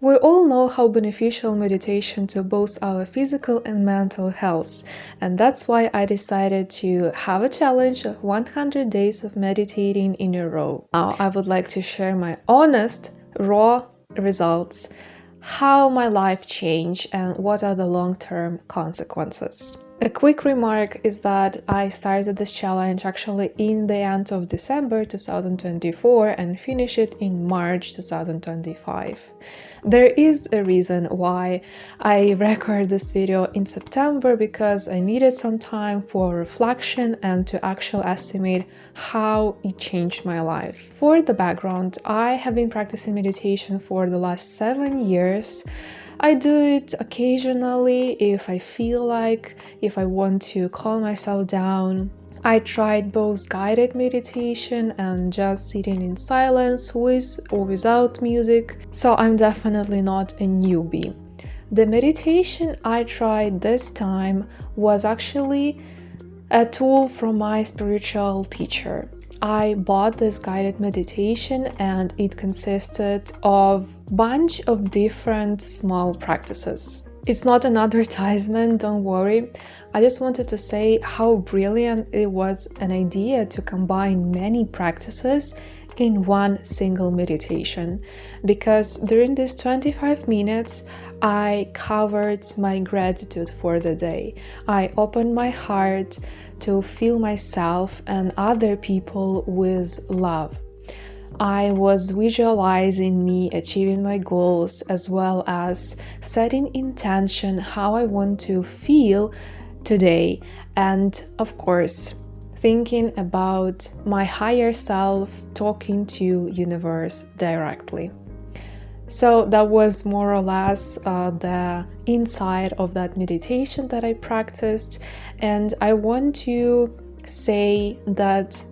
We all know how beneficial meditation to both our physical and mental health, and that's why I decided to have a challenge of 100 days of meditating in a row. Now I would like to share my honest, raw results, how my life changed and what are the long-term consequences. A quick remark is that I started this challenge actually in the end of December 2024 and finished it in March 2025. There is a reason why I record this video in September, because I needed some time for reflection and to actually estimate how it changed my life. For the background, I have been practicing meditation for the last 7 years. I do it occasionally if I feel like, if I want to calm myself down. I tried both guided meditation and just sitting in silence with or without music, so I'm definitely not a newbie. The meditation I tried this time was actually a tool from my spiritual teacher. I bought this guided meditation and it consisted of a bunch of different small practices. It's not an advertisement, don't worry. I just wanted to say how brilliant it was an idea to combine many practices in one single meditation, because during these 25 minutes I covered my gratitude for the day. I opened my heart to fill myself and other people with love. I was visualizing me achieving my goals, as well as setting intention how I want to feel today, and of course thinking about my higher self, talking to universe directly. So that was more or less the inside of that meditation that I practiced, and I want to say that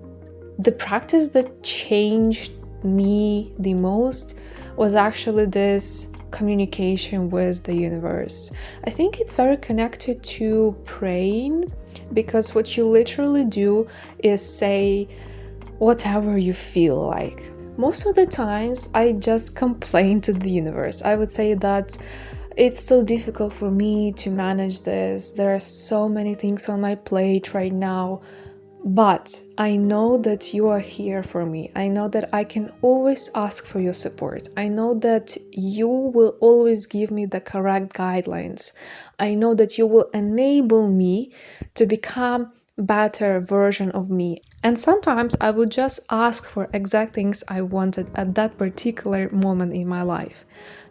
the practice that changed me the most was actually this communication with the universe. I think it's very connected to praying, because what you literally do is say whatever you feel like. Most of the times I just complain to the universe. I would say that it's so difficult for me to manage this. There are so many things on my plate right now, but I know that you are here for me. I know that I can always ask for your support. I know that you will always give me the correct guidelines. I know that you will enable me to become better version of me. And sometimes I would just ask for exact things I wanted at that particular moment in my life.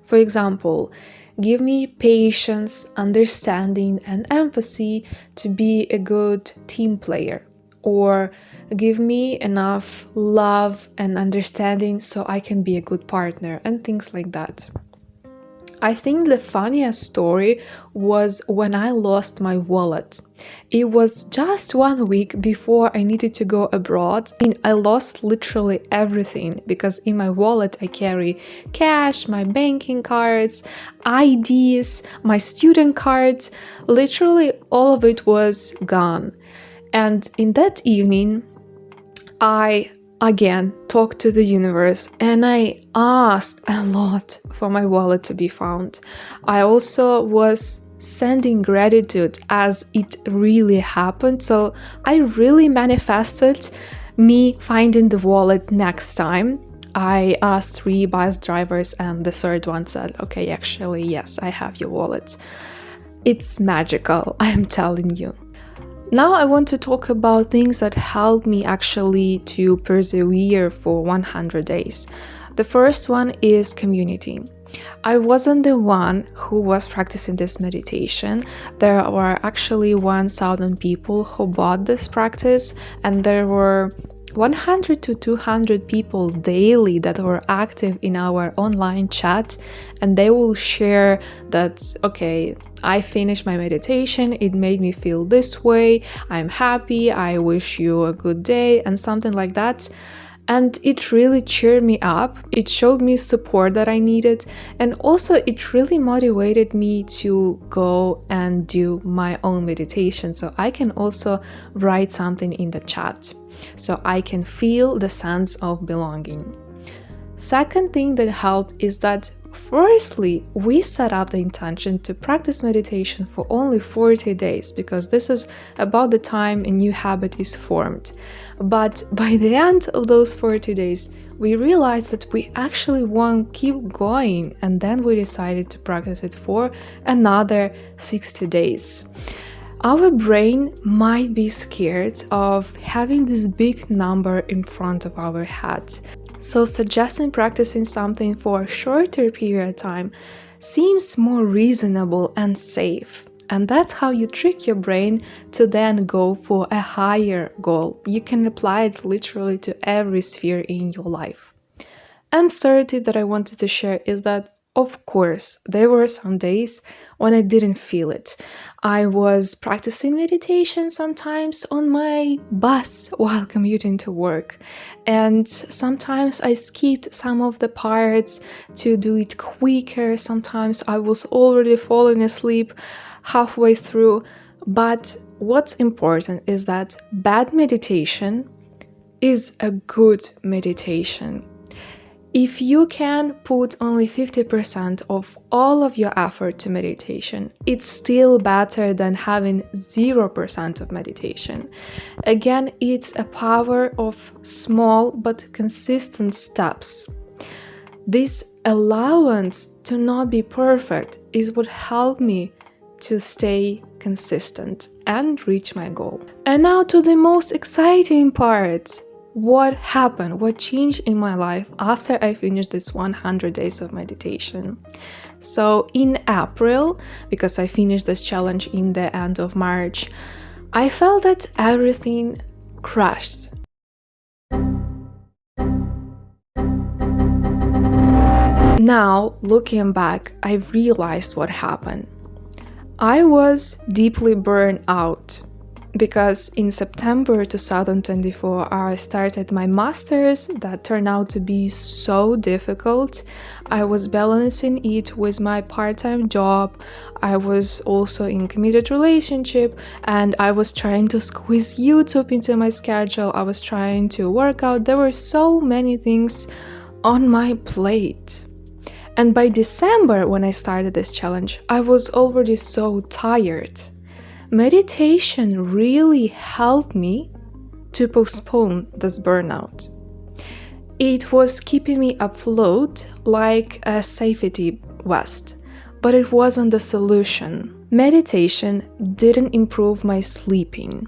For example, give me patience, understanding, and empathy to be a good team player. Or give me enough love and understanding so I can be a good partner, and things like that. I think the funniest story was when I lost my wallet. It was just 1 week before I needed to go abroad, and I lost literally everything, because in my wallet I carry cash, my banking cards, IDs, my student cards. Literally all of it was gone. And in that evening, I again talked to the universe and I asked a lot for my wallet to be found. I also was sending gratitude as it really happened. So I really manifested me finding the wallet next time. I asked 3 bus drivers and the third one said, okay, actually, yes, I have your wallet. It's magical, I'm telling you. Now I want to talk about things that helped me actually to persevere for 100 days. The first one is community. I wasn't the one who was practicing this meditation. There were actually 1,000 people who bought this practice, and there were 100 to 200 people daily that were active in our online chat, and they will share that, okay, I finished my meditation, it made me feel this way, I'm happy, I wish you a good day, and something like that. And it really cheered me up. It showed me support that I needed, and also it really motivated me to go and do my own meditation, so I can also write something in the chat, so I can feel the sense of belonging. Second thing that helped is that Firstly, we set up the intention to practice meditation for only 40 days because this is about the time a new habit is formed. But by the end of those 40 days, we realized that we actually won't keep going, and then we decided to practice it for another 60 days. Our brain might be scared of having this big number in front of our head. So suggesting practicing something for a shorter period of time seems more reasonable and safe. And that's how you trick your brain to then go for a higher goal. You can apply it literally to every sphere in your life. And third tip that I wanted to share is that, of course, there were some days when I didn't feel it. I was practicing meditation sometimes on my bus while commuting to work. And sometimes I skipped some of the parts to do it quicker. Sometimes I was already falling asleep halfway through. But what's important is that bad meditation is a good meditation. If you can put only 50% of all of your effort to meditation, it's still better than having 0% of meditation. Again, it's a power of small but consistent steps. This allowance to not be perfect is what helped me to stay consistent and reach my goal. And now to the most exciting part. What happened? What changed in my life after I finished this 100 days of meditation? So in April, because I finished this challenge in the end of March, I felt that everything crashed. Now, looking back, I realized what happened. I was deeply burned out. Because in September 2024, I started my master's that turned out to be so difficult. I was balancing it with my part-time job. I was also in a committed relationship, and I was trying to squeeze YouTube into my schedule. I was trying to work out. There were so many things on my plate. And by December, when I started this challenge, I was already so tired. Meditation really helped me to postpone this burnout. It was keeping me afloat like a safety vest, but it wasn't the solution. Meditation didn't improve my sleeping.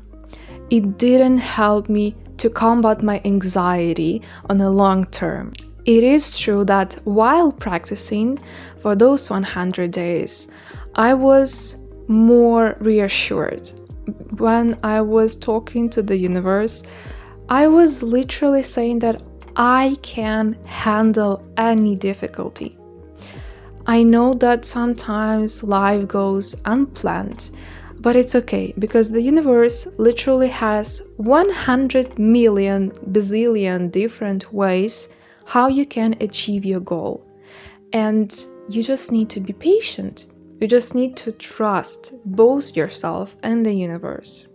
It didn't help me to combat my anxiety on the long term. It is true that while practicing for those 100 days, I was more reassured. When I was talking to the universe, I was literally saying that I can handle any difficulty. I know that sometimes life goes unplanned, but it's okay because the universe literally has 100 million bazillion different ways how you can achieve your goal. And you just need to be patient. You just need to trust both yourself and the universe.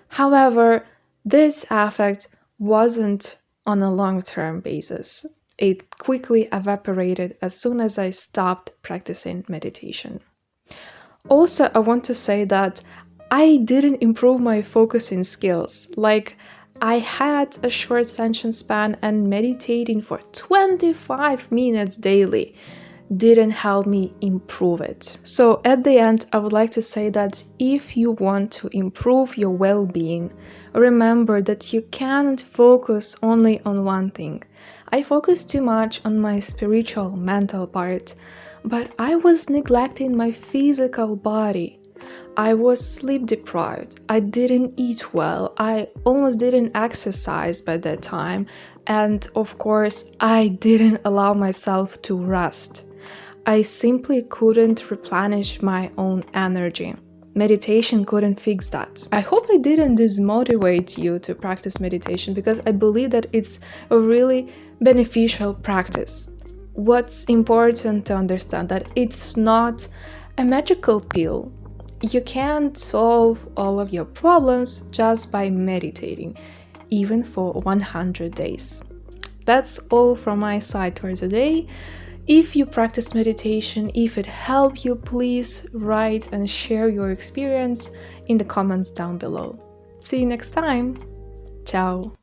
However, this effect wasn't on a long-term basis. It quickly evaporated as soon as I stopped practicing meditation. Also, I want to say that I didn't improve my focusing skills. Like, I had a short attention span, and meditating for 25 minutes daily didn't help me improve it. So at the end, I would like to say that if you want to improve your well-being, remember that you can't focus only on one thing. I focused too much on my spiritual, mental part, but I was neglecting my physical body. I was sleep deprived, I didn't eat well, I almost didn't exercise by that time, and of course, I didn't allow myself to rest. I simply couldn't replenish my own energy. Meditation couldn't fix that. I hope I didn't dismotivate you to practice meditation because I believe that it's a really beneficial practice. What's important to understand that it's not a magical pill. You can't solve all of your problems just by meditating, even for 100 days. That's all from my side for today. If you practice meditation, if it helped you, please write and share your experience in the comments down below. See you next time. Ciao.